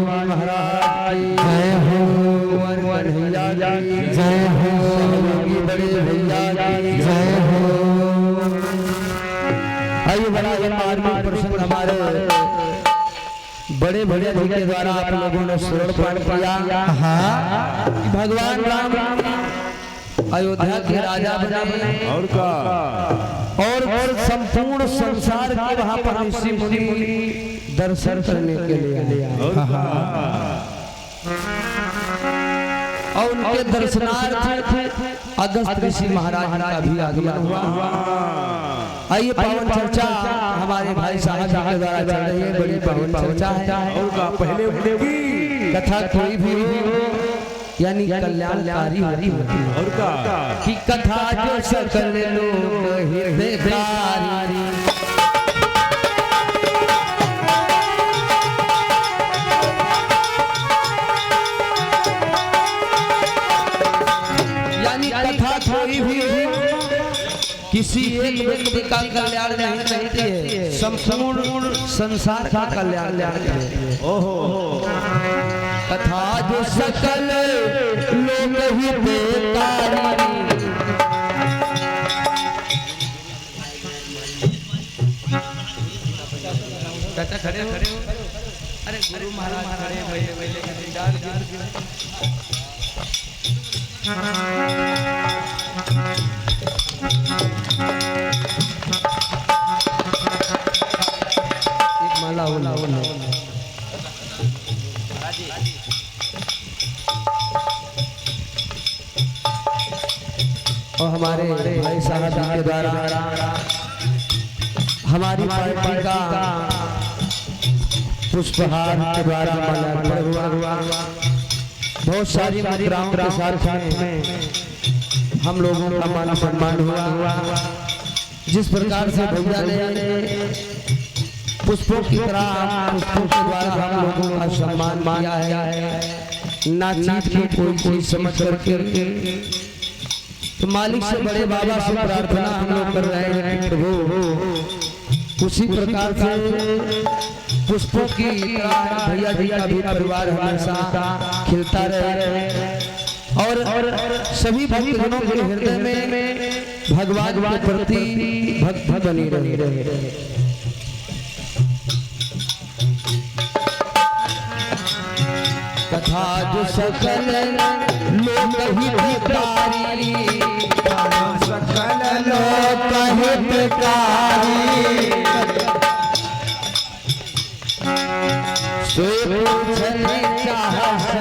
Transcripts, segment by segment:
महाराज जय हो, भैया जय हो, बड़े भैया जय हो। आइए बड़ा ये मार्मिक प्रसंग हमारे बड़े भैया जी के द्वारा आप लोगों ने श्रवण पाठ किया। हाँ, भगवान राम अयोध्या के राजा बने और का और संपूर्ण संसार के वहां पर ऋषि मुनि दर्शन करने के लिए आए और उनके दर्शनार्थ अगस्त ऋषि महाराज का भी आगमन हुआ। आइए पावन चर्चा हमारे भाई साहब के द्वारा चल रही है, बड़ी पावन चर्चा है। और का पहले की कथा कोई भी हो यानी कल्याणकारी होती है और का कि कथा जो सकल लोग हितकारी यानी कथा कोई भी किसी एक व्यक्ति का कल्याण नहीं करती है, संपूर्ण संसार का कल्याण करती है। ओहो कथा जो सकल लोग हितकारी चाचा खड़े हो, अरे गुरु महाराज खड़े पहले एक माला और हमारे भाई साहब के द्वारा हमारी पार्टी का पुष्पहार के द्वारा माल्यार्पण हुआ। बहुत सारी मुद्राओं के साथ में हम लोगों का मान सम्मान हुआ। जिस प्रकार से भैया ने पुष्पों की तरह पुष्पों के द्वारा हम लोगों का सम्मान किया है, ना चीज की कोई चीज समझ करके, तो मालिक से बड़े बाबा से प्रार्थना हम लोग कर रहे हैं कि प्रभु उसी प्रकार से पुष्पों की तरह भैया जी का भी परिवार हमेशा खिलता रहे और सभी भक्तजनों के हृदय में भगवान के प्रति भक्ति बनी रहे। कथा जो सकल लोग हितकारी सकल लोग हितकारी सो पूछने चाहत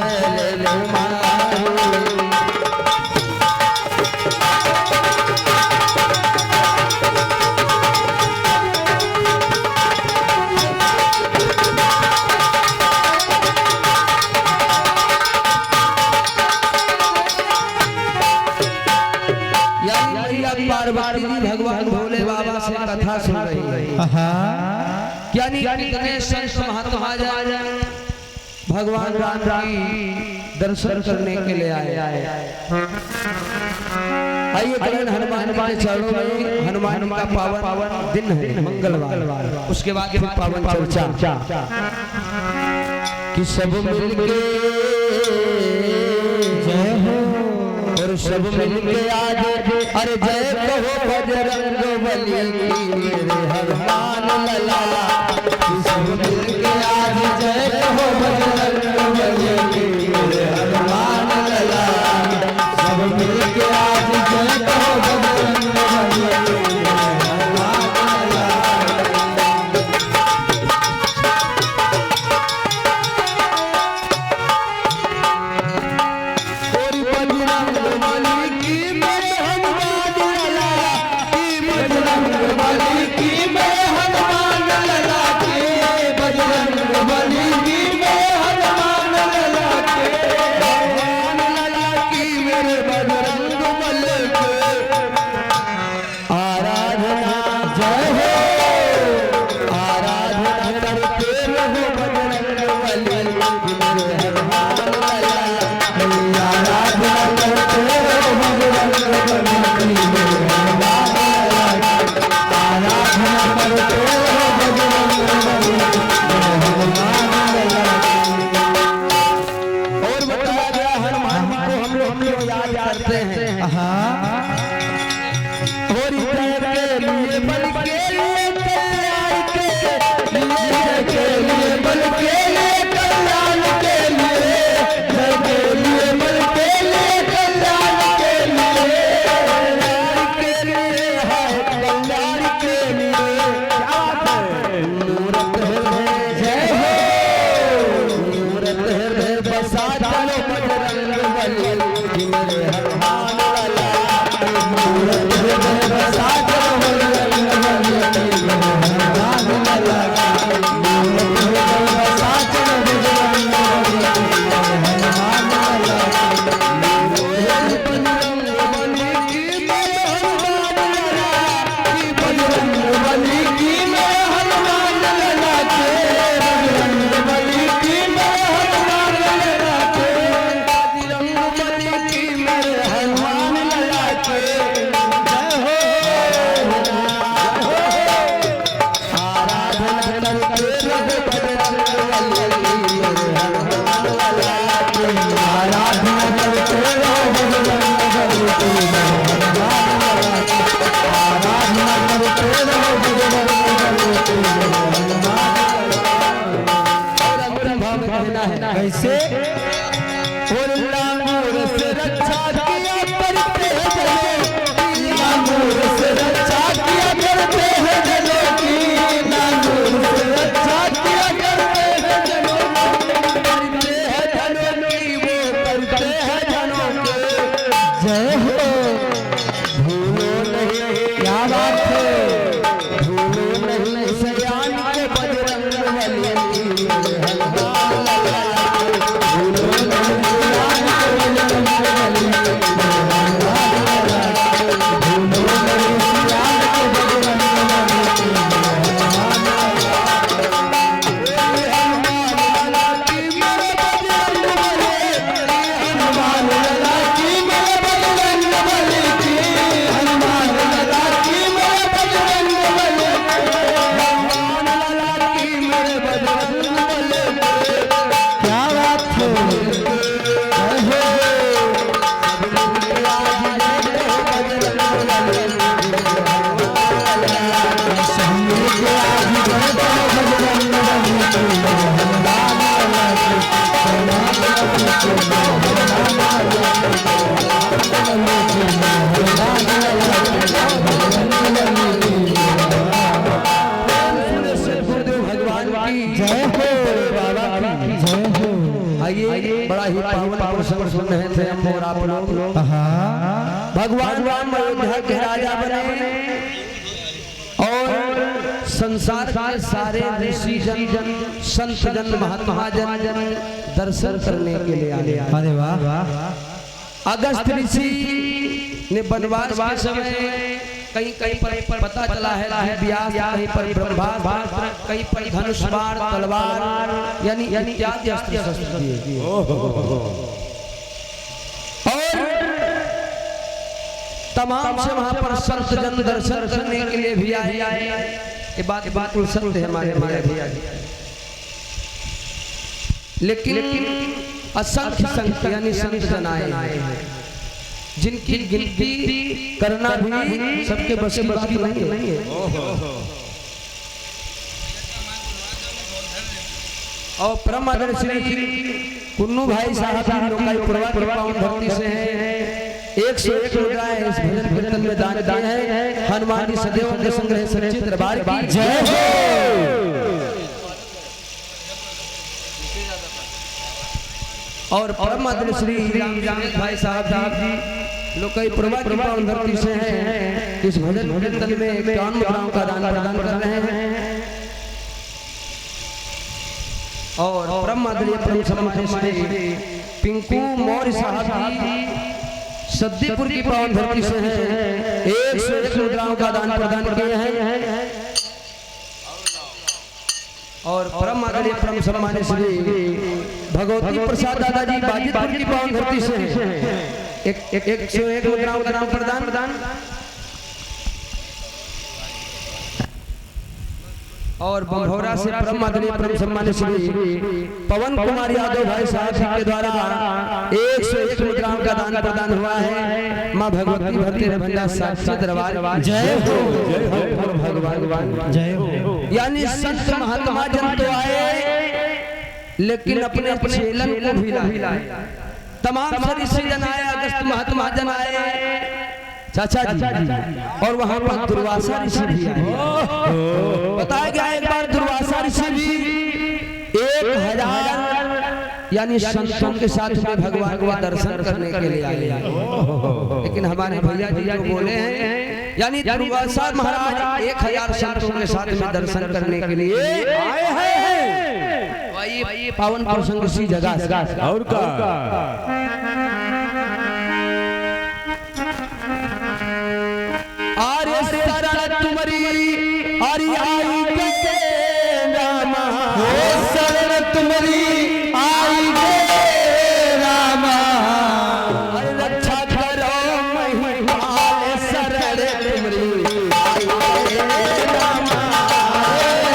मारो पार्वती भगवान भोले बाबा से कथा सुन रही है। यानी कितने संत महात्मा भगवान राम की दर्शन करने के लिए आए। आइए कल हनुमान के चरणों में हनुमान का पावन दिन है मंगलवार, उसके बाद फिर पावन चर्चा कि सब मिलके जय हो और सब मिलके आज अरे जय कहो बजरंग बली की मेरे हनुमान लला। सब मिलके आज जय कहो बजरंग बली की मेरे हनुमान लला। सब मिलके आज जय कहो बजरंग बली की मेरे हनुमान लला। बजरंग बली की मैं बसा चलो बजरंग बली मेरे हनुमान लाला मूरत में बसा चलो बजरंग बली मेरे हनुमान लाला मूरत में बसा चलो बजरंग बली मेरे हनुमान लाला कैसे से रक्षा किया करते हैं से रक्षा किया करते हैं जनों की से रक्षा किया करते हैं जनों करते हैं जनों की वो करते हैं जनों के जय हो भूलो नहीं क्या बात है भूलो नहीं सयान के बजरंग बली बड़ा ही पावन प्रसंग सुन रहे थे हम और आप लोग भगवान राम अयोध्या के राजा बने और संसार के सारे ऋषि जन संत जन महात्मा जन दर्शन करने के लिए आए। अरे वाह अगस्त ऋषि ने वनवास के समय कहीं कहीं पर पता चला है व्यास कहीं पर ब्रह्मास्त्र कहीं पर धनुष बाण तलवार यानी इत्यादि अस्त्र शस्त्र दिए और तमाम से वहां पर संत जन दर्शन करने के लिए भी आए। ये बात सत्य है हमारे भैया लेकिन असंख्य संत यानी संत जन आए जिनकी गिनती करना भी सबके बस की बात नहीं है। और परमादर्शी कुन्नू भाई साहब की लोकाई पावन धरती से हैं 101 रुपए इस भजन कीर्तन में दान दिए हैं। हनुमान जी सदैव के संग्रह सच्चे दरबार की जय हो। और परमादर्शी राम भाई साहब जी लोकाई प्रभा की पावन धरती से हैं इस भजन कीर्तन में 51 मुद्राओं का दान प्रदान कर रहे हैं। और परमादरणीय परम सम्मानित पिंकू मौर्य साहब जी सद्दीपुर की पावन धरती से हैं 101 मुद्राओं का दान प्रदान किए हैं। और परमादरणीय परम सम्मानित श्री भगवती प्रसाद दादाजी बाजितपुर की पावन धरती से हैं 101 मुद्राओं का दान प्रदान और बंभौरा से परमादरणीय परम सम्मानित श्री पवन कुमार यादव भाई साहब के द्वारा 101 मुद्राओं का दान प्रदान हुआ है। मां भगवती भक्ति रभंडा साक्षी दरबार जय हो भगवान जय हो। यानी संत महात्मा जन तो आए लेकिन अपने चेलन को भी लाए। तमाम ऋषि जन आए अगस्त महात्मा जन आए चाचा जी और वहां पर दुर्वासा ऋषि भी आए। बताया गया एक बार दुर्वासा ऋषि भी 1000 यानी संतों के साथ में भगवान के दर्शन करने के लिए आए हैं। लेकिन हमारे भैया जी जो बोले हैं यानी दुर्वासा महाराज 1000 संतों के साथ में दर्शन करने के लिए आए हैं। वही पावन प्रसंग सी जगह और का आर्य शरण तुम्हारी आर्य आई के रामा हो शरण तुम्हारी आई के रामा अरे रक्षा करो महिपाल शरण तुम्हारी आई के रामा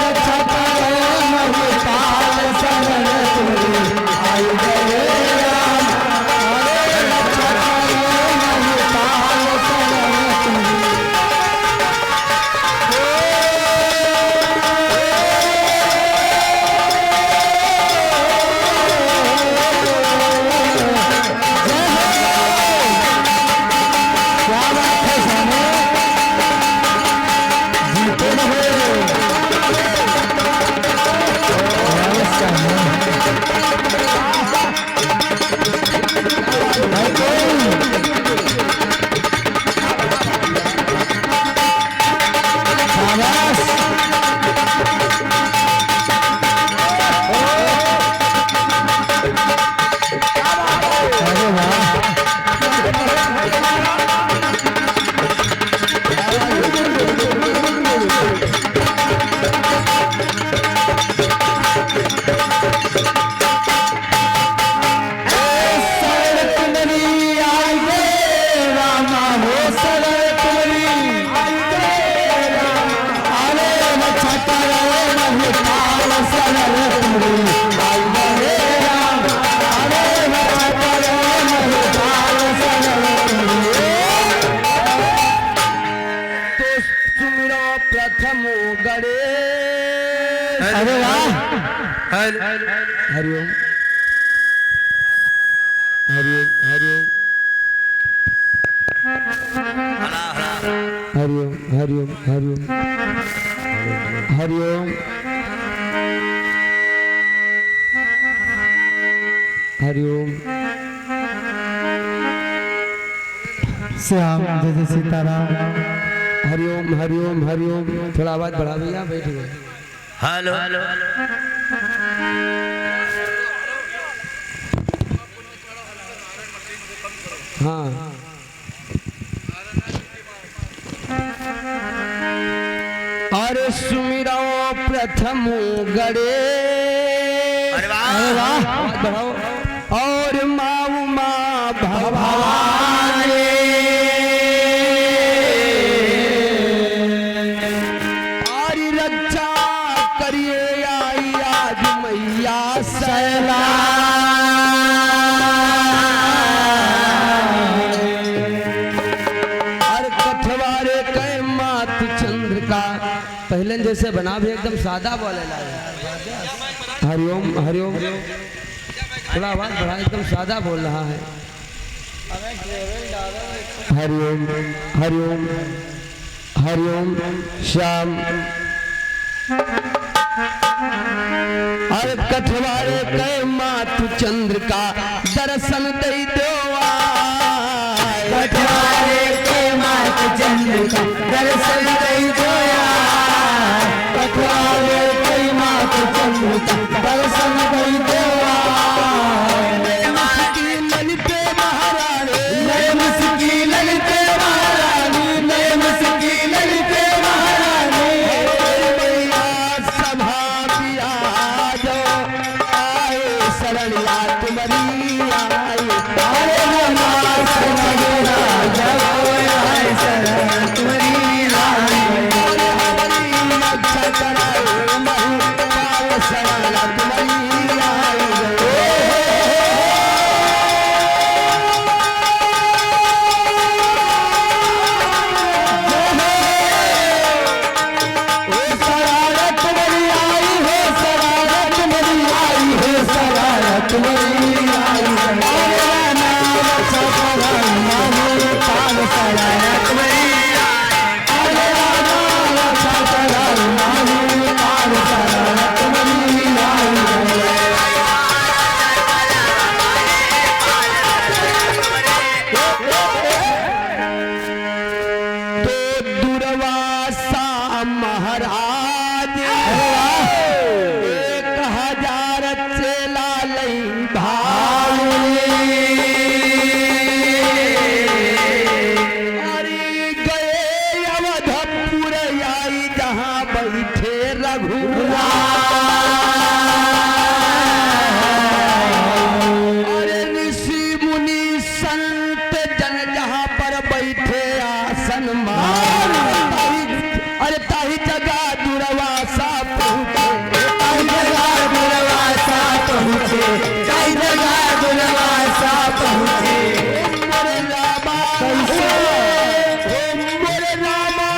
रक्षा करो महिपाल शरण तुम्हारी आई के रामा अरे रक्षा करो महिपाल शरण तुम्हारी अरे वाह हरिओम हरिओम हरिओम हरिओम हरिओम हरिओम हरिओम हरिओम श्याम जय जय सीताराम। हरिओम हरिओम हरिओम थोड़ा आवाज बढ़ा भैया बैठ गए। हेलो हाँ अरे सुमिरो प्रथम गड़े अरे वाह बढ़ाओ और माऊ माँ भवानी आरी रक्षा करिए आई आज मैया सैला और कठवारे कै मात चंद्र का पहले जैसे बना भी एकदम सादा बोले लाए। हरिओम हरिओम थोड़ा आवाज बढ़ा एकदम सादा बोल रहा है। हरिओम हरिओम हरिओम श्याम और कठवारे कै मात चंद्र का दर्शन दई दो कठवारे के मात चंद्र का दर्शन दई जोया। कठवारे के मात चंद्र का दर्शन दई जोया। ललिते महारानी नए मुस्की ललिते महारानी नए मुस्की ललिते महारानी। सभा पिया जो आए शरणिया तुम्हारी आई अरे नमाज मगरा जब आए शरण तुम्हारी रानी। अच्छा कराए महिपाल शरण तुम्हारी आई शरारत मेरी आई है शरारत मेरी आई है शरारत मेरी आई है। अरे नाम सफर मानो पाल शरारत मेरी आई। अरे नाम सफर मानो पाल शरारत मेरी आई है। कई जगह दुर्वासा पहुँचे मोरे रामा कैसे मोरे रामा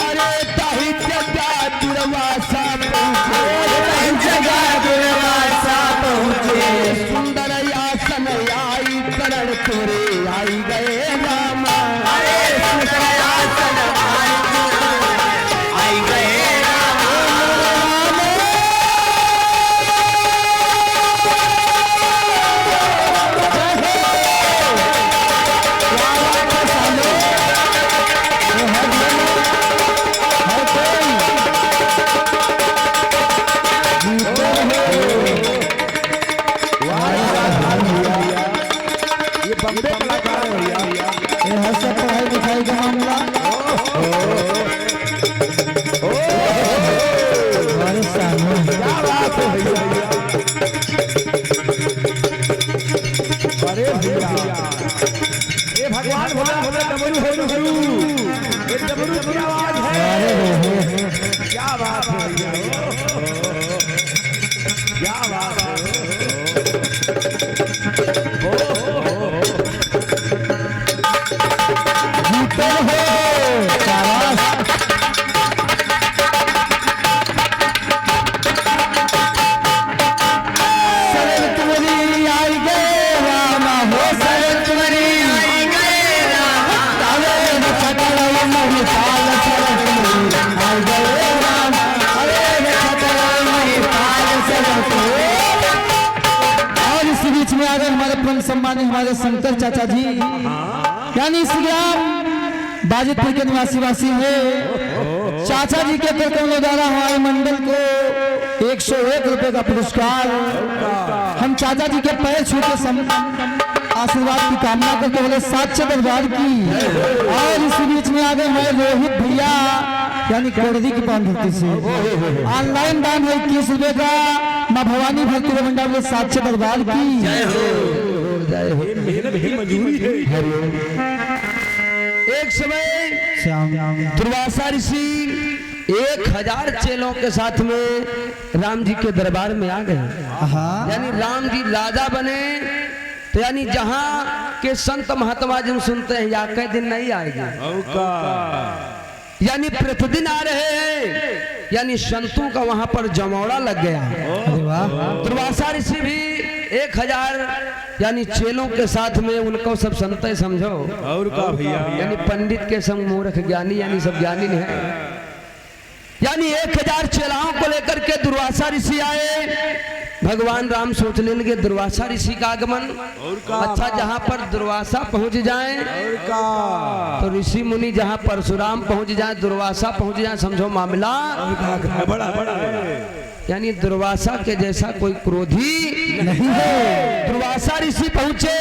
अरे ताही जगह दुर्वासा पहुँचे कई जगह दुर्वासा पहुँचे सुंदर आसन आई करण तोरे आई गए रामा अरे सुंदर आसन आई गए ये बम्बे कलाकार है भैया ये हर सब पढ़ाई लिखाई का मामला हमारे सामने क्या बात है भैया अरे भैया ये भगवान भोला भोला डमरू हो ये डमरू की आवाज है क्या बात है भैया क्या बात जीते हो शाबाश सरल तुम्हारी आई गए रामा हो सरल तुम्हारी आई गए रामा अरे सकल मही पाल सरल तुम्हारी आई गए रामा अरे सकल मही पाल सरल तुम्हारी। और इस बीच में आ गए हमारे परम सम्मानित हमारे शंकर चाचा जी यानी इस ग्राम बाजितपुर के निवासी वासी है चाचा जी के कर्तव्यों द्वारा हमारे मंडल को 101 रुपए का पुरस्कार हम चाचा जी के पैर छू के आशीर्वाद की कामना करते बोले साक्ष्य दरबार की। और इस बीच में आ गए हमारे रोहित भैया यानी कोड़दी की पानधरती से ऑनलाइन दान है 21 रुपए का माँ भवानी भक्ति मंडल बोले साक्ष्य दरबार की। एक समय दुर्वासा ऋषि 1000 चेलों के साथ में राम जी के दरबार में आ गए यानी राम जी राजा बने तो यानी जहाँ के संत महात्मा जिन सुनते हैं या कई दिन नहीं आएंगे यानी प्रतिदिन आ रहे हैं यानी संतों का वहां पर जमौड़ा लग गया। दुर्वासा ऋषि भी 1000 यानी चेलों के साथ में उनको सब संत समझो और का भैया यानी पंडित के संग मूर्ख ज्ञानी यानी सब ज्ञानी नहीं है। यानी 1000 चेलाओं को लेकर के दुर्वासा ऋषि आए। भगवान राम सोच लेंगे दुर्वासा ऋषि का आगमन अच्छा जहाँ पर दुर्वासा पहुंच जाए तो ऋषि मुनि जहाँ परशुराम पहुंच जाए दुर्वासा पहुंच जाए समझो मामला बड़ा बड़ा यानी दुर्वासा के जैसा कोई क्रोधी नहीं है। दुर्वासा ऋषि पहुंचे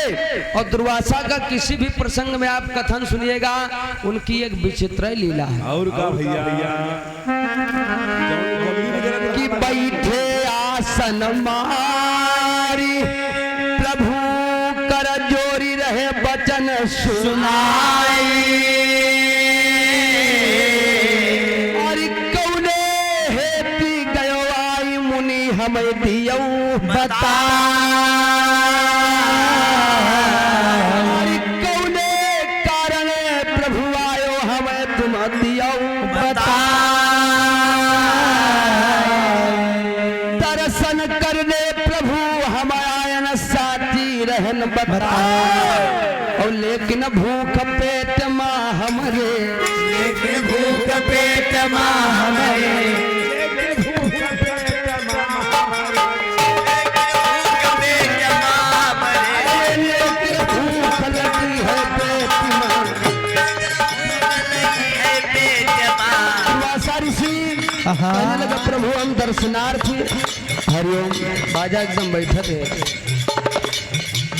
और दुर्वासा का किसी भी प्रसंग में आप कथन सुनिएगा उनकी एक विचित्र लीला है। और का भैया कि बैठे आसन मारी प्रभु कर जोरी रहे बचन सुनाई और कौने हेती गयो आई मुनि हमें दियो बता कौने कारण प्रभु आयो हमें तुम दियो बता दर्शन करने प्रभु हमारा साथी रहन बता और लेकिन भूख पेट माँ हमारे लेकिन भूख पेट माँ हमारे भूख लगी है पेट माँ दुर्वासा ऋषि कहने लगा प्रभु हम दर्शनार्थी हरिओम बाजा एकदम बैठक है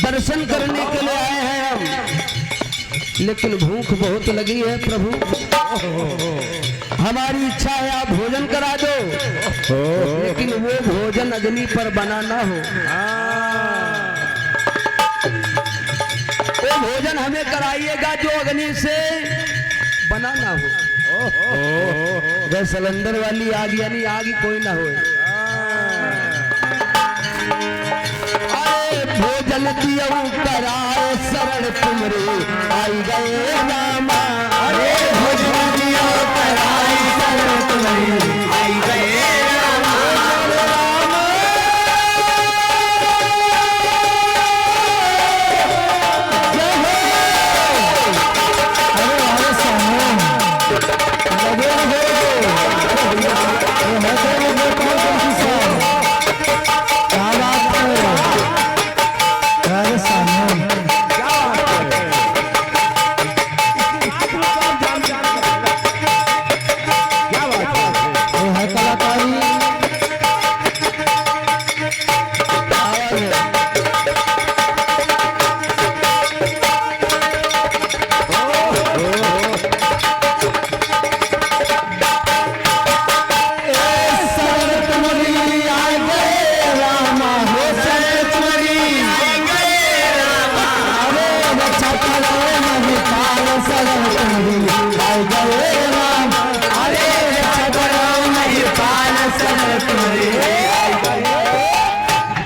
दर्शन करने के लिए आए हैं हम लेकिन भूख बहुत लगी है प्रभु हमारी इच्छा है आप भोजन करा दो लेकिन वो भोजन अग्नि पर बना ना हो वो भोजन हमें कराइएगा जो अग्नि से बना ना हो गैस सिलेंडर वाली आग यानी आग ही कोई ना हो। अरे भोजन दियो कराए शरण तुमरे आई गए रामा। अरे भोजन दियो कराए शरण तुमरे आई गए रामा।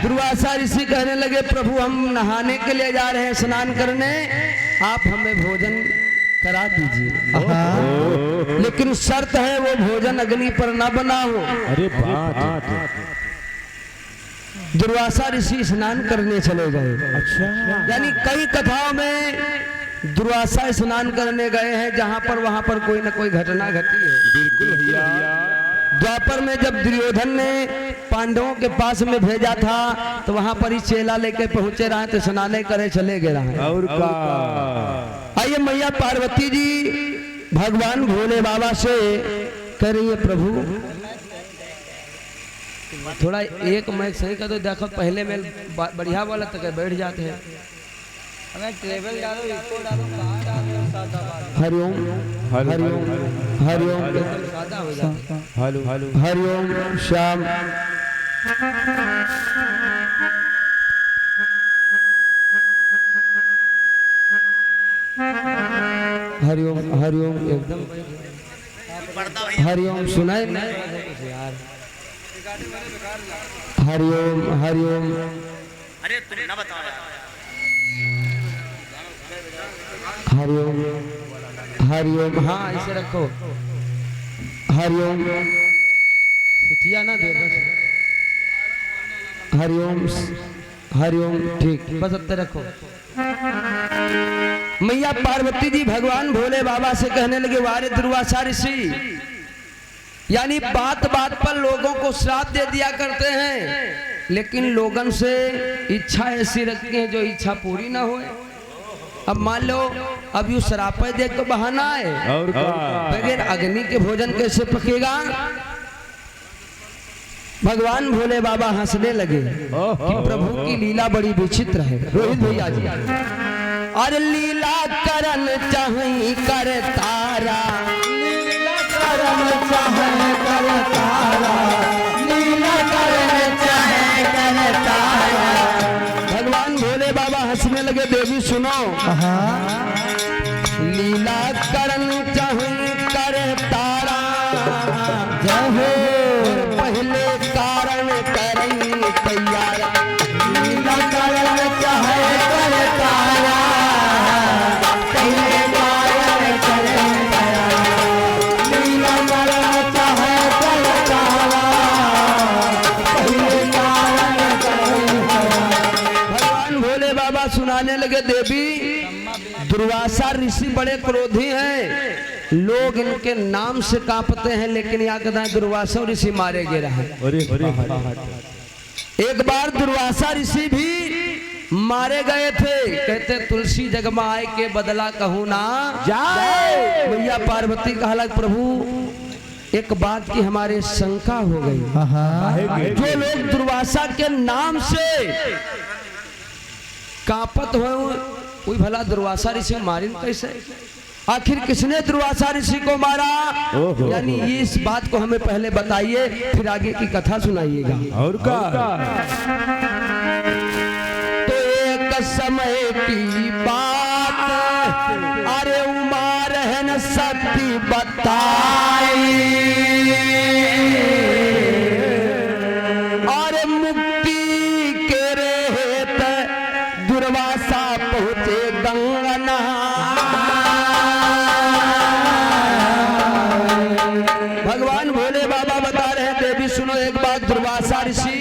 दुर्वासा ऋषि कहने लगे प्रभु हम नहाने के लिए जा रहे हैं, स्नान करने, आप हमें भोजन करा दीजिए, लेकिन शर्त है वो भोजन अग्नि पर ना बना हो। अरे बात दुर्वासा ऋषि स्नान करने चले गए। अच्छा, यानी कई कथाओं में दुर्वासा स्नान करने गए हैं जहां पर वहां पर कोई ना कोई घटना घटी है। बिल्कुल भैया। द्वापर में जब दुर्योधन ने पांडवों के पास में भेजा था तो वहां पर ही चेला लेके पहुंचे रहे तो स्नान करे चले गए रहे। और का आइए मैया पार्वती जी भगवान भोले बाबा से कह रही है प्रभु थोड़ा एक मैच सही कर दो, देखो पहले में बढ़िया वाला तक बैठ जाते हैं। हरिओम हरिओम हरिओम सादा हो जाता है। हेलो हेलो हरिओम श्याम हरिओम हरिओम एकदम हरिओम सुनाए यार। हरिओम हरिओम अरे तुम ना बताओ यार। हरिओम हरिओम हाँ इसे रखो। हरिओम सिटिया ना दे बस। हरिओम हरिओम ठीक बस अब रखो। मैया पार्वती जी भगवान भोले बाबा से कहने लगे वारे दुर्वासा ऋषि, यानी बात बात पर लोगों को श्राप दे दिया करते हैं, लेकिन लोगन से इच्छा ऐसी रखते हैं जो इच्छा पूरी ना हो। अब मान लो अब यू श्राप देख तो बहाना है, और का बगैर अग्नि के भोजन कैसे पकेगा। भगवान भोले बाबा हंसने लगे कि प्रभु की लीला बड़ी विचित्र है। रोहित भैया जी अरे लीला करन चाहे कर तारा, लीला करन चाहे कर तारा, लीला करन चाहे कर तारा। भगवान भोले बाबा हंसने लगे देवी सुनो। लीला करन चाहे कर तारा, जय पहले कारण करई तैयार। लीला करन चाहे कर तारा, पहले कारण करई तैयार। लीला करन चाहे कर तारा, पहले कारण करई तैयार। भगवान भोले बाबा सुनाने लगे देवी दुर्वासा ऋषि बड़े क्रोधी हैं, लोग इनके नाम से कांपते हैं, लेकिन यहाँ कहता है दुर्वासा ऋषि मारे गए रहे। अरे एक बार दुर्वासा ऋषि भी मारे गए थे, कहते तुलसी जगमाए के बदला कहूँ ना जाए। मैया पार्वती कहा प्रभु एक बात की हमारे शंका हो गई, जो लोग दुर्वासा के नाम से कांपत हो कोई भला दुर्वासा ऋषि मारिन कैसे? आखिर किसने दुर्वासा ऋषि को मारा? यानी ये इस बात को हमें पहले बताइए, फिर आगे की कथा सुनाइएगा। और का तो एक समय की बात, अरे उमा रहन सती बताई और मुक्ति के रेत दुर्वासा पहुँचे गंगा भगवान भोले बाबा बता रहे हैं देवी सुनो एक बात। दुर्वासा ऋषि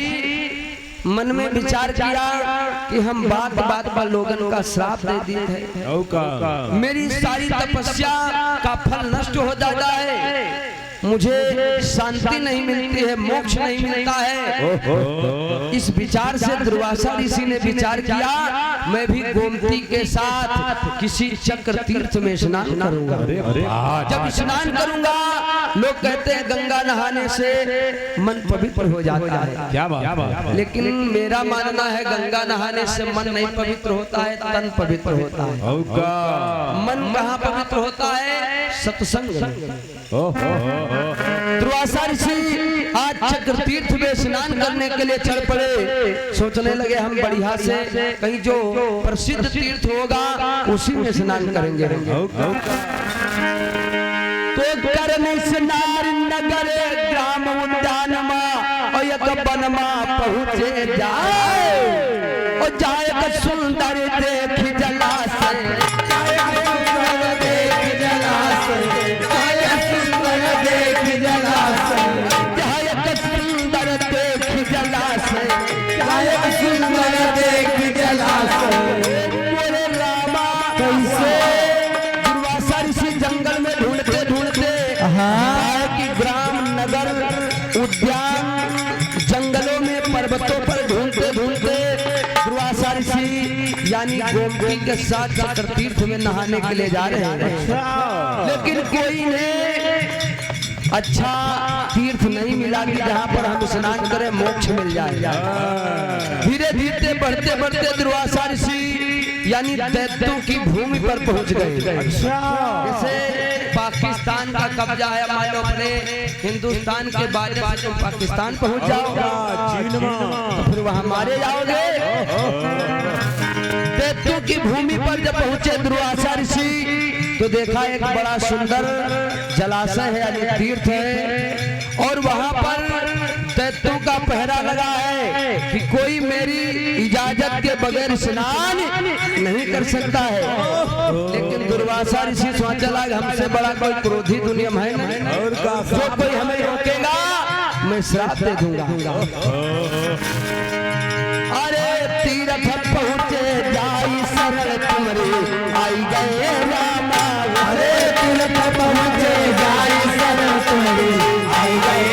मन में विचार किया कि हम बात बात पर लोगन का श्राप दे दिए थे, मेरी सारी तपस्या का फल नष्ट हो जाता है, मुझे शांति नहीं मिलती है, मोक्ष नहीं मिलता है। इस विचार से दुर्वासा ऋषि ने विचार किया मैं भी गोमती के साथ किसी चक्र तीर्थ में स्नान करूंगा। जब स्नान करूंगा लोग कहते हैं गंगा नहाने से मन पवित्र हो जाता है, क्या बात, लेकिन मेरा मानना है गंगा नहाने से मन नहीं पवित्र होता है, तन पवित्र होता है। मन कहाँ पवित्र होता है? सत्संग। दुर्वासा ऋषि आज चक्र तीर्थ में स्नान करने के लिए चल पड़े। सोचने लगे हम बढ़िया से कहीं जो प्रसिद्ध तीर्थ होगा उसी में स्नान करेंगे। तो करने स्नान नगर ग्राम उद्यान और एक वन पहुँचे जाए और जाए सुंदर देख जलाशय, दुर्वासा ऋषि जंगल में ढूंढते ढूंढते कि ग्राम नगर उद्यान जंगलों में पर्वतों पर ढूंढते ढूंढते दुर्वासा ऋषि यानी गोमती के साथ चक्र तीर्थ में नहाने के लिए जा रहे हैं, लेकिन कोई ने अच्छा तीर्थ नहीं मिला कि जहाँ पर हम स्नान करें मोक्ष मिल जाए। धीरे धीरे बढ़ते बढ़ते दुर्वासा ऋषि यानी दैत्यों की भूमि पर पहुंच गए। जैसे पाकिस्तान का कब्जा है, मान लो अपने हिंदुस्तान के बाद तुम पाकिस्तान पहुंच जाओगे तो फिर वहां मारे जाओगे। दैत्यों की भूमि पर जब पहुंचे दुर्वासा ऋषि तो देखा एक बड़ा सुंदर जलाशय है यानी तीर्थ है और वहां पर दैत्यों का पहरा लगा है कि कोई मेरी इजाजत के बगैर स्नान नहीं कर सकता है। लेकिन दुर्वासा ऋषि सोचा लगा हमसे बड़ा कोई क्रोधी दुनिया है नहीं, जो कोई हमें रोकेगा मैं श्राप दे दूंगा। अरे तीर्थ पहुँचे जाई सरल तुमरे आई गए रामा, अरे तीर्थ पहुँचे जाई सरल तुमरे आई गए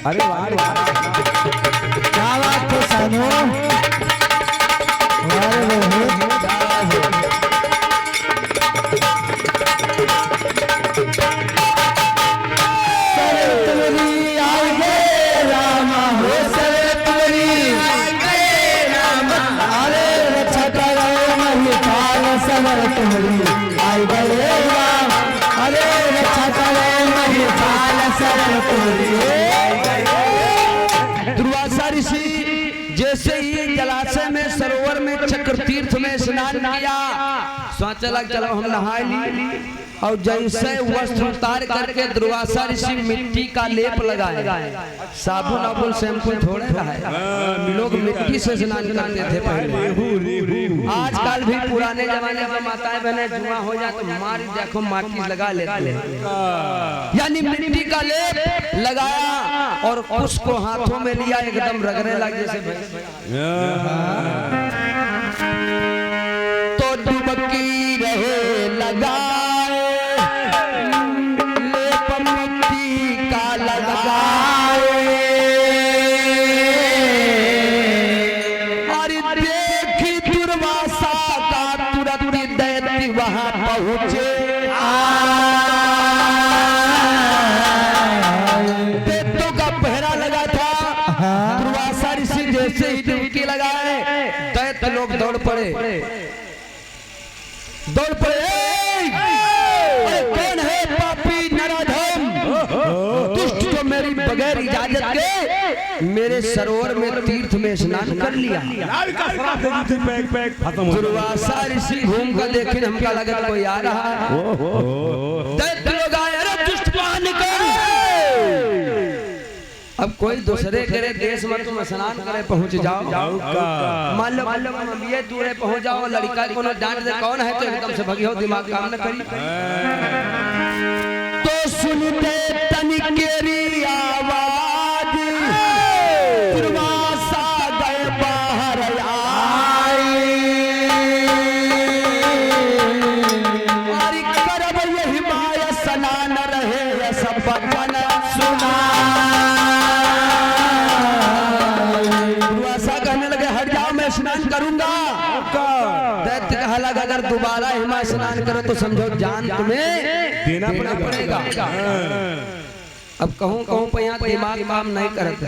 अरे वाह क्या बात है सानो, दुर्वासा ऋषि जैसे ही जलाशय में सरोवर में चक्र तीर्थ में स्नान किया सोचा लग चलो हम नहा ली और जैसे वस्त्र उतार करके दुर्वासा ऋषि मिट्टी का लेप लगाए। साबुन और शैम्पू थोड़े रहा, लोग मिट्टी से स्नान करते थे पहले। आजकल भी पुराने जमाने में माताएं बहने जुआ हो जाए तो मारी देखो माटी लगा लेते, यानी मिट्टी का लेप लगाया और उसको हाथों में लिया एकदम रगड़ने लगे जैसे तो डुबकी रहे लगाए लेप मिट्टी का लगाए और देखी दुर्वासा का तुरंत दैत्य वहां पहुंचे। दैत्यों का पहरा लगा था, दुर्वासा ऋषि जैसे ही डुबकी लगाए दैत्य लोग दौड़ पड़े। कौन है पापी इजाजत के मेरे सरोवर में तीर्थ में स्नान कर लिया। दुर्वासा ऋषि घूम कर देखे हमका लगा कोई आ रहा है। दैत्य लोग आए, अरे दुष्ट निकल। अब कोई दूसरे करे देश में तुम स्नान करे पहुंच जाओ, मान लो ये दूरे पहुंच जाओ, लड़का को डांट दे कौन है तो एकदम से भगी हो, दिमाग काम न करी। तो सुनते तनिकेरी आवाज दुर्वासा गए बाहर आई, और करब यही माया स्नान रहे सब बचन सुना। स्नान करूंगा। दैत्य कहा लगा अगर दोबारा हिमा स्नान करो तो समझो जान तुम्हें देना पड़ेगा। अब कहूं पे यहाँ दिमाग काम नहीं करता।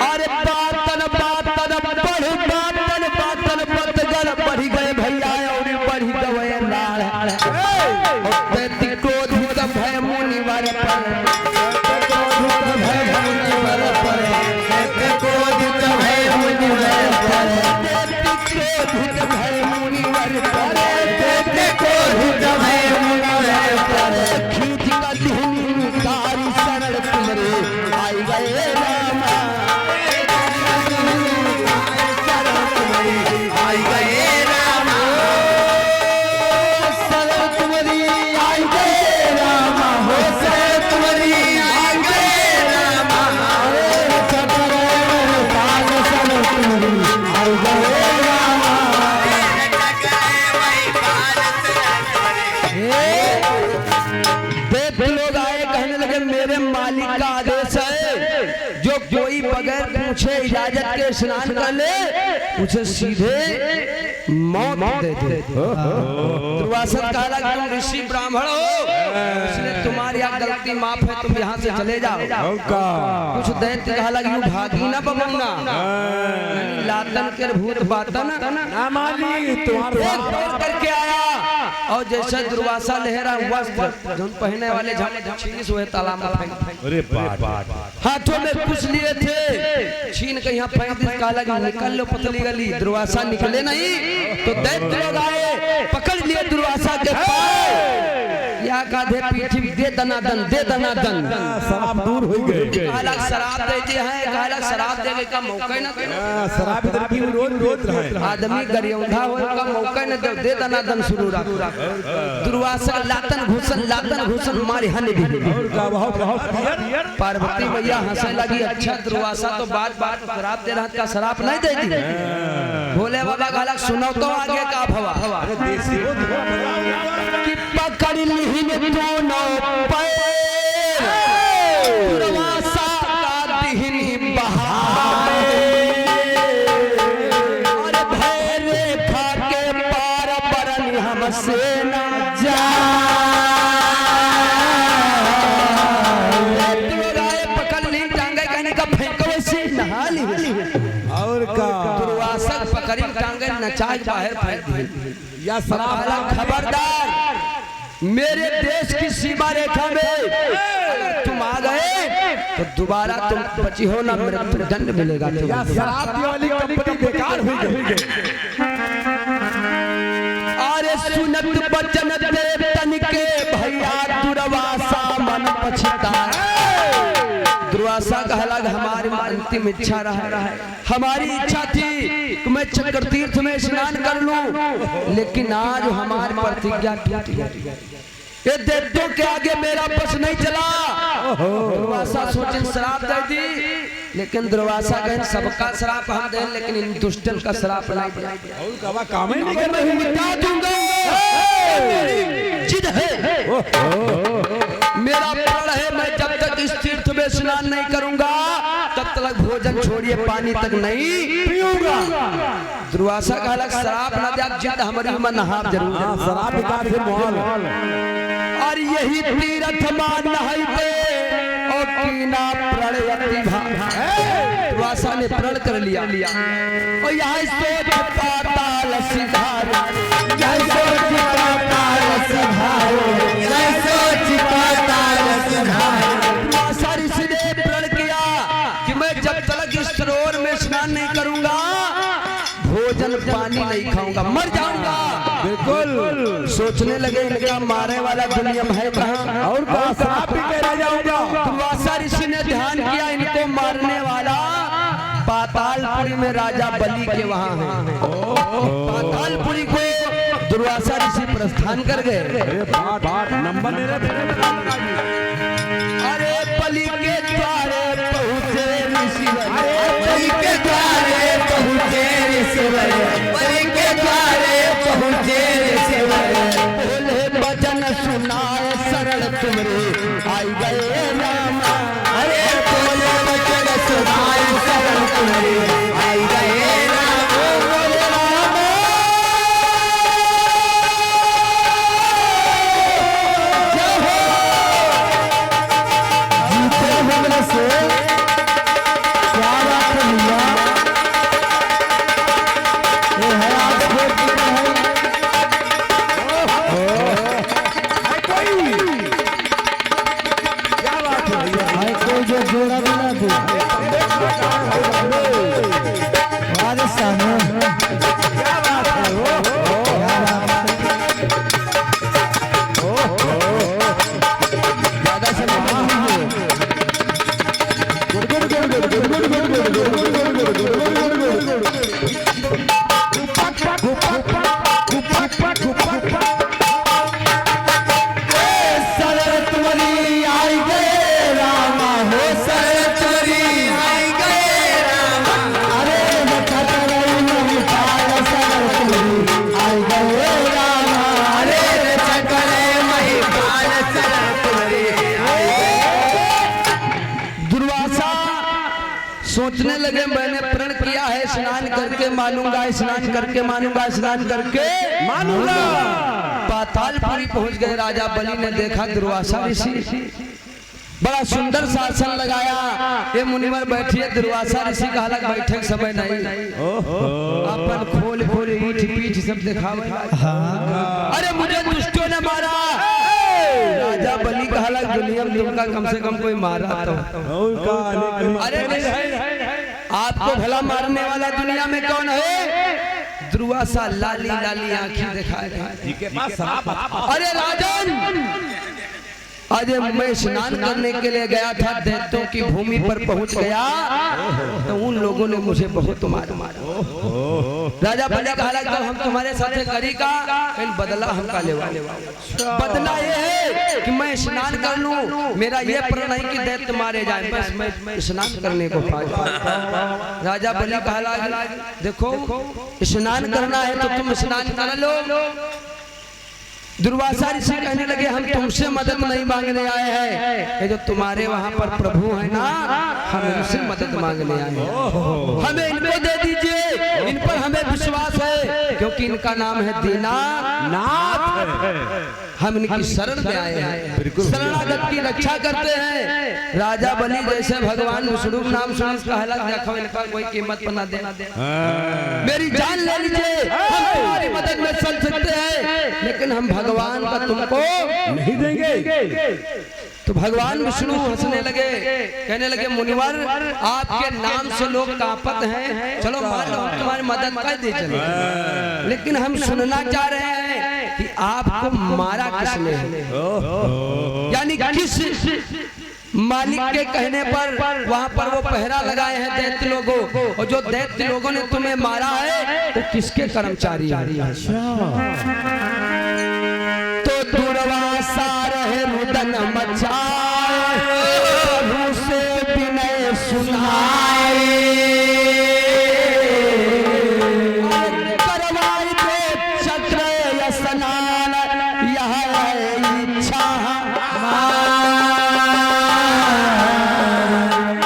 अरे बातन बातन बढ़ बातन बातन पतगल बढ़ गए भैया और बढ़ गए लाड़। दैत्य क्रोधित भय मुनिवर पर, बगैर पूछे इजाजत के स्नान कर ले उसे सीधे मौत दे दे। दुर्वासा कहा कि तुम ऋषि ब्राह्मण हो, इसलिए तुम्हारी यहाँ गलती माफ है, तुम यहाँ से चले जाओ। कुछ दैत्य कहा कि भागी ना बबंगा, लातन के भूत बातन करके आया। और जैसे दुर्वासा लहरा वस्त्र जो पहने वाले छीन हुए तालाब में फेंक, हाथों में कुछ लिए थे छीन के यहाँ फेंक दी। कहा निकल लो पतली गली। दुर्वासा निकले नहीं तो दैत्य लोग आए, पकड़ लिए दुर्वासा के पास, या काधे पीठी दे दनादन दे दनादन। शराब दूर हो गए, कहा शराब देते हैं, कहा शराब देने का मौका न दे। शराब की रोज रोज रहे आदमी गरियौंधा हो का मौका न दे दनादन शुरू रहा। दुर्वासा लातन घुसन मारे हने भी। पार्वती मैया हंसने लगी, अच्छा दुर्वासा तो बात बात शराब दे रहा था, शराब नहीं दे दी। भोले बाबा कहला सुनो तो आगे का भवा कि पकड़ लिहिन दोनों पैर दुर्वासा का दिहिन बहाए, और भय रेखा के पार परन हमसे न पकड़ ली टांगे कहने का फेंको वैसे नहा ली। और का दुर्वासा पकड़ी टांगे नचाए बाहर फेंक दी। या शराब खबरदार, मेरे देश की सीमा रेखा में अगर तुम आ गए तो दोबारा तुम बची हो ना, मृत्यु दंड मिलेगा। या शराब वाली कंपनी बेकार हो गई। अरे सुनत बचन दे तन के भैया दुर्वासा मन पछता। दुर्वासा कहला हमारी अंतिम इच्छा रहा, हमारी इच्छा थी कि मैं चक्र तीर्थ में स्नान कर लूं, लेकिन आज हमारी प्रतिज्ञा टूट गई। ये दैत्यों के आगे मेरा बस नहीं चला। दुर्वासा सोचे शराब दे दी, लेकिन दुर्वासा कहें सबका श्राप हम दें, लेकिन इन दुष्टन का श्राप नहीं दिया। काम ही नहीं कर मैं मिटा दूंगा, जिद है मेरा प्रण है, मैं जब तक इस तीर्थ में स्नान नहीं करूंगा तब तक भोजन छोड़िए पानी तक नहीं पीऊंगा। दुर्वासा कहला शराब न दे, जिद हमारी में नहा जरूर। शराब पिता से मोहल और यही तीर्थ मान नहीं दे और कीना प्रण यति भाव। दुर्वासा ने प्रण कर लिया और यहाँ सोच पाताल सिधारो, जय सोच पाताल सिधारो, जय सोच पाताल सिधारो। नहीं करूंगा, भोजन पानी नहीं खाऊंगा, मर जाऊंगा। बिल्कुल सोचने लगे इनका मारे वाला दुनिया में है कहाँ, और श्राप भी के रह जाऊंगा। दुर्वासा ऋषि ने ध्यान किया इनको मारने वाला पातालपुरी में राजा बलि के वहां है। पातालपुरी को दुर्वासा ऋषि प्रस्थान कर गए। नंबर ले रहे। अरे बलि के द्वारे पहुंचे ऋषिवर, बलि के द्वारे पहुँचे ऋषिवर, बलि के द्वारे पहुँचे ऋषिवर। बोले वचन सुनाए सरल तुमरे आई गए राम। अरे बोले वचन सुनाए सरल तुमरे आई गए राम। बोले राम जय हो। जीते हमले से क्या बात है भैया, ये है आज भोज की है। क्या बात है भैया? भाई कोई जो जोड़ा बना दे हमारे सामने। क्या बात है? ज्यादा समय नहीं है। सरल तुमरी आई गए रामा, हो सरल तुमरी आई गए रामा। अरे बचत रही नहीं पाल सरल तुमरी आई गए रामा। अरे बचत रही नहीं पाल सरल तुमरी आई गए। दुर्वासा सोचने लगे मैंने प्रण किया है स्नान करके मानूंगा, स्नान करके मानूंगा, स्नान करके मानूंगा। पातालपुरी पहुंच गए। राजा बलि ने देखा दुर्वासा ऋषि बड़ा सुंदर शासन लगाया। ये मुनिवर बैठिए, दुर्वासा ऋषि का हालत बैठे के समय नहीं, अपन खोल खोल ईट पीठ सब दिखावे। अरे मुझे दुष्टों ने मारा। राजा बलि का हालत दुनिया में तुमका कम से कम कोई मारा तो। अरे आपको भला मारने वाला दुनिया में कौन है? दुर्वासा लाली लाली आंखें दिखाए। जी के पास श्राप था। अरे राजन, आज मैं स्नान करने के लिए गया था, दैत्यों की भूमि पर पहुंच गया तो उन लोगों ने मुझे बहुत मारा। राजा बलि कहा जब हम तुम्हारे साथ करी का बदला हमका लेवा। बदला ये है कि मैं स्नान कर लूं, मेरा ये प्रण है कि दैत्य मारे जाए, बस मैं स्नान करने को पा जाऊं। राजा बलि कहा देखो स्नान करना है तो तुम स्नान कर लो। दुर्वासा ऋषि कहने लगे हम तुमसे मदद नहीं मांगने आए हैं, ये जो तुम्हारे वहां पर प्रभु है ना, हम इनसे मदद मांगने आए हैं। हमें इनको दे दीजिए, इन पर हमें विश्वास है क्योंकि इनका नाम है दीनानाथ। हम इनकी शरण में आए हैं, शरणागत की रक्षा करते हैं। राजा बलि जैसे भगवान विष्णु नाम सुन कहला देखो इनका कोई कीमत बना देना, मेरी जान ले लीजिए, हम तुम्हारी मदद में चल सकते हैं लेकिन हम भगवान का तुमको नहीं देंगे। तो भगवान विष्णु हंसने लगे, कहने लगे मुनिवर आपके नाम से लोग कांपत हैं, चलो मान लो हम तुम्हारी मदद कर दे चले, लेकिन हम सुनना चाह रहे हैं कि आपको मारा किसने, यानी किस मालिक के कहने पर वहाँ पर वो पहरा लगाए हैं दैत्य लोगों, और जो दैत्य लोगों ने तुम्हें मारा है वो किसके कर्मचारी हैं? तो दुर्वासा रहे रुदन मचाए, प्रभु से विनय सुनाए, करवाई दे चक्र स्नान, यह है इच्छा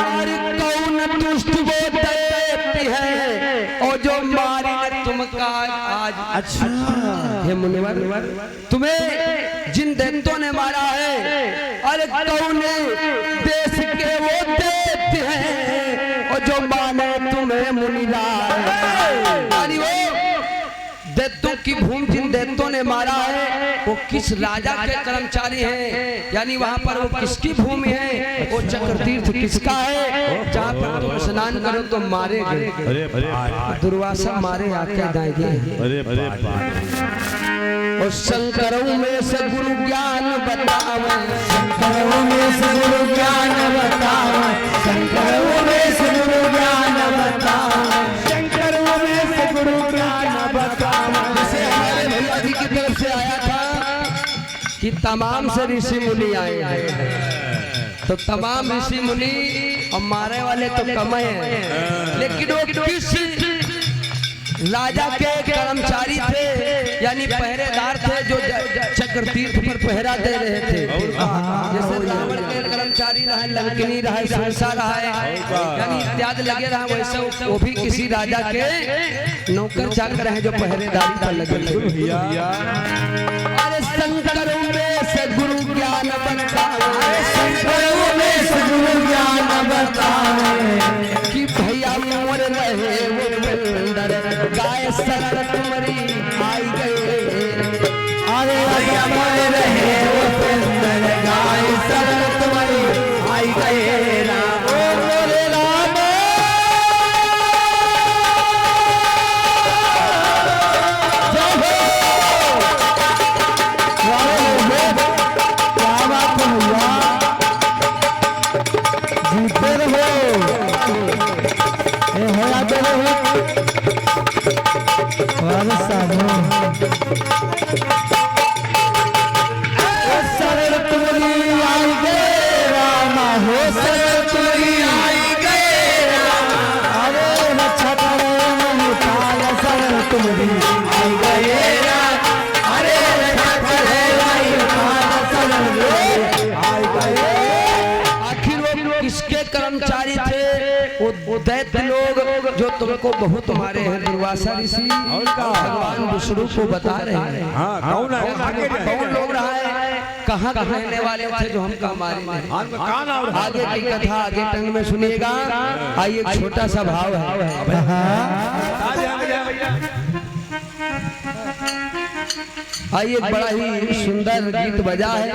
और कौन दुष्ट वो दैत्य है और जो मारी तुमका आज। अच्छा हे मुनिवर, तुम्हें जिन दैत्यों ने मारा है, अरे कौन देश के वो दैत्य हैं और जो माने तुम्हें मुनिलाल, यानी वो दैत्यों की भूमि जिन दैत्यों ने मारा है वो किस राजा के कर्मचारी हैं, यानी वहाँ पर वो किसकी भूमि है, वो चक्र तीर्थ किसका है, जहाँ पर तुम स्नान करो तो मारे गए। अरे दुर्वासा मारे आके दाएंगे। अरे और शंकरों में से गुरु ज्ञान बतावे, शंकरों में से गुरु ज्ञान बताओ, शंकरों में से गुरु ज्ञान बताओ, शंकरों में से गुरु ज्ञान बताओ। जैसे हमारे भैया जी की तरफ से आया था कि तमाम से ऋषि मुनि आए हैं, तो तमाम ऋषि मुनि और मारे वाले तो कम हैं, लेकिन वो किस राजा के कर्मचारी थे, यानी पहरेदार थे जो चक्र तीर्थ पर पहरा दे रहे थे। जैसे रावण के कर्मचारी रहे, लंकिनी रहे, सरसा रहा, यानी इत्यादि लगे रहा, वैसे वो भी किसी राजा के नौकर चाकर हैं जो पहरेदारी पर लगे थे। अरे शंकरों में से गुरु ज्ञान बताओ, शंकरों में से गुरु ज्ञान बताओ, कि भैया मोर रहे वो पिंडर गाय शरण तुम्हारी आई गए। अरे अमर रहे वो पिंडर गाय शरण तुम्हारी आई गए। राम बोले राम, जय हो। क्या बात है भैया, जीते रहो, ये होया तो रहो। शरण तुम्हारी आई गए रामा, हो शरण तुम्हारी आई गए रामा। अरे रक्षा करे मनुकाल, शरण तुम्हारी आई गए रामा। अरे रक्षा करे मनुकाल, शरण तुम्हारी आई गए। आखिर वो किसके कर्मचारी थे, वो दैत्य लोग जो तुमको बहुत मारे हैं। दुर्वासा ऋषि भगवान विष्णु को बता रहे हैं। हाँ कौन है, कौन लोग रहा है, कहाँ रहने वाले थे जो हमको मारे हैं। आगे की कथा आगे टंग में सुनिएगा। आइए एक छोटा सा भाव है। आइए एक बड़ा ही सुंदर गीत बजा है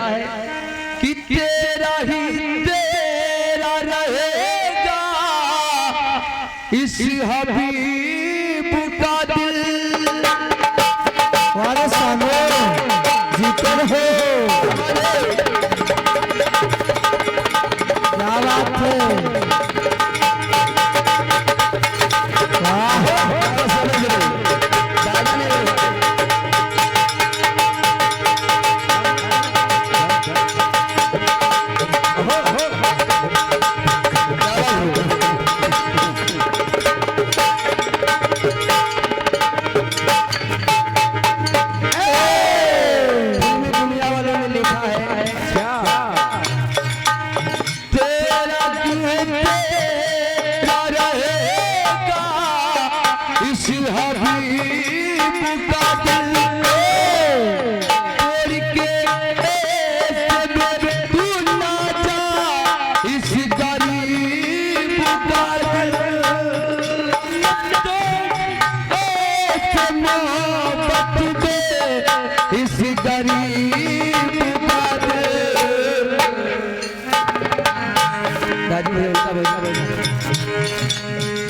कि तेरा ही तेरा रहेगा इस हबीब का दिल। वारे सामने जीते रहो, क्या बात है, वाह।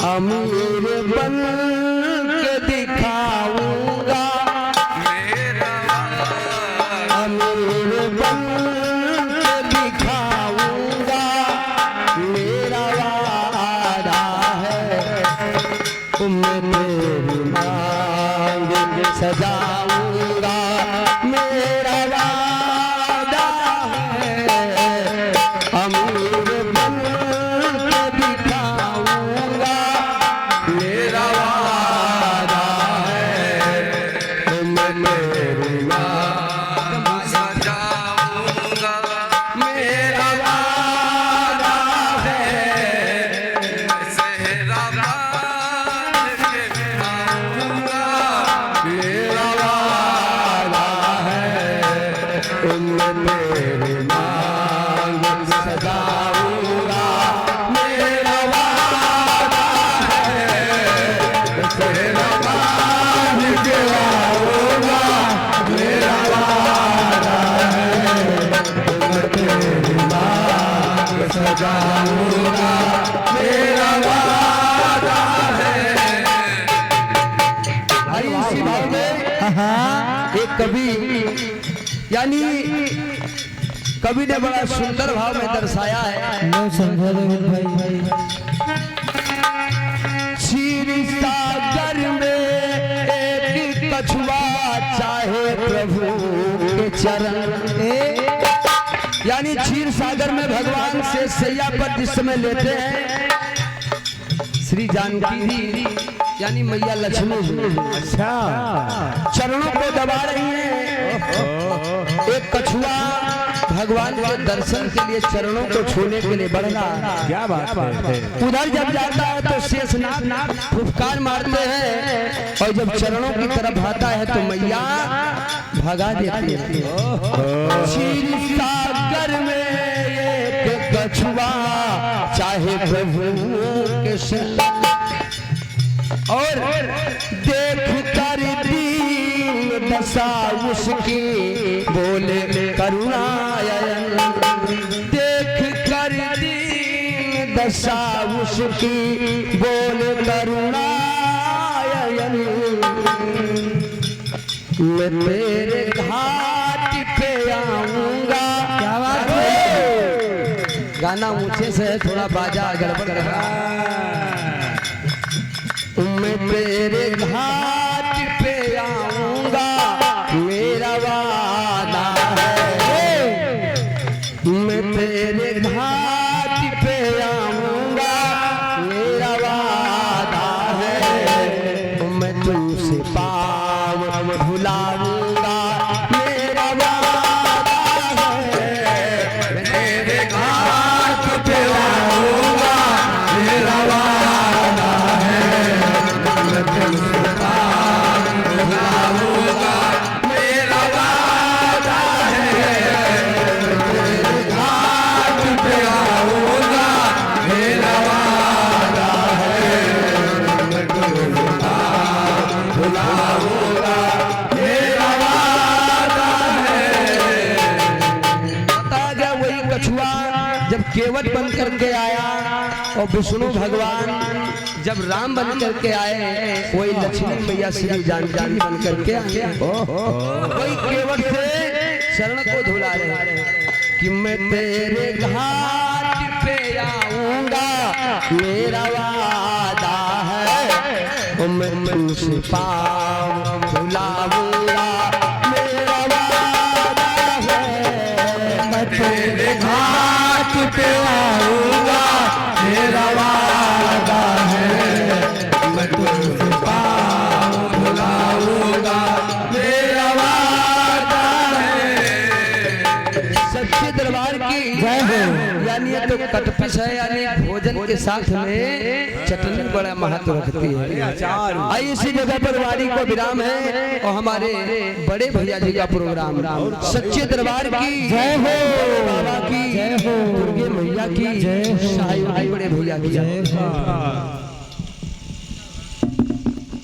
अमीर बन के दिखाऊंगा, अमीर बन के दिखाऊंगा, मेरा वादा है मैं तेरी मांग सजाऊंगा, मेरा वादा है अमीर बन के दिखाऊंगा, मेरा वादा है मैं तेरी मांग सजाऊंगा, मेरा वादा है सेहरा बांध के आऊंगा, मेरा बजाऊंगा मेरा वादा है। भाई इसी भाव में एक कवि यानी कवि ने बड़ा सुंदर भाव में दर्शाया है। लो समझा दो भाई। क्षीर सागर में एक कछुआ चाहे प्रभु के चरण, यानी क्षीर सागर में भगवान से सैया पर जिस समय लेते हैं श्री जानकी जी यानी मैया लक्ष्मी जी अच्छा चरणों को दबा रही हैं। एक कछुआ भगवान के दर्शन के लिए चरणों को छूने के लिए बढ़ रहा है। क्या बात है। उधर जब जाता है तो शेषनाग फुफकार मारते हैं और जब चरणों की तरफ आता है तो मैया भगा देती है। क्षीर सागर में एक कछुआ चाहे प्रभु के शरण, और देख कर दीन दशा उसकी बोले करुणायन, देख कर दीन दशा उसकी बोले करुणायन। मैं तेरे घाट पे आऊंगा। क्या बात है। गाना ऊंचे से है, थोड़ा बाजा गड़बड़ कर रहा है। मैं तेरे घाट पे आऊंगा मेरा वादा है। मैं तेरे घाट पे आऊंगा मेरा वादा है। मैं तुमसे पाँव भुलाऊंगा मेरा वादा है। मैं तेरे घाट पे आऊंगा मेरा वादा है। मेरा वादा है। घाट पे आऊंगा मेरा वादा है। बुलाऊंगा मेरा वादा है। बता गया वही कछुआ जब केवट बन करके आया और विष्णु भगवान जब राम बन करके आए वही लक्ष्मी मैया श्री जानकी बन करके आए। वही केवट से शरण को धुला रहे कि मैं तेरे घाट पे आऊंगा मेरा वादा है। मैं तुमसे पाँव धुलाऊंगा मेरा वादा है। मैं तेरे घाट पे आऊंगा मेरा वादा है। मैं तुमसे पाँव धुलाऊंगा मेरा वादा है। सच्चे दरबार की जय हो। यानी ये तो कटपिश है, यानी भोजन के साथ में चटनी बड़ा महत्व रखती है। आइए इसी जगह पर वारी को विराम है और हमारे बड़े भैया जी का प्रोग्राम सच्चे दरबार की जय हो, बाबा की जय हो, दुर्गे मैया की जय हो, बड़े भैया की जय हो।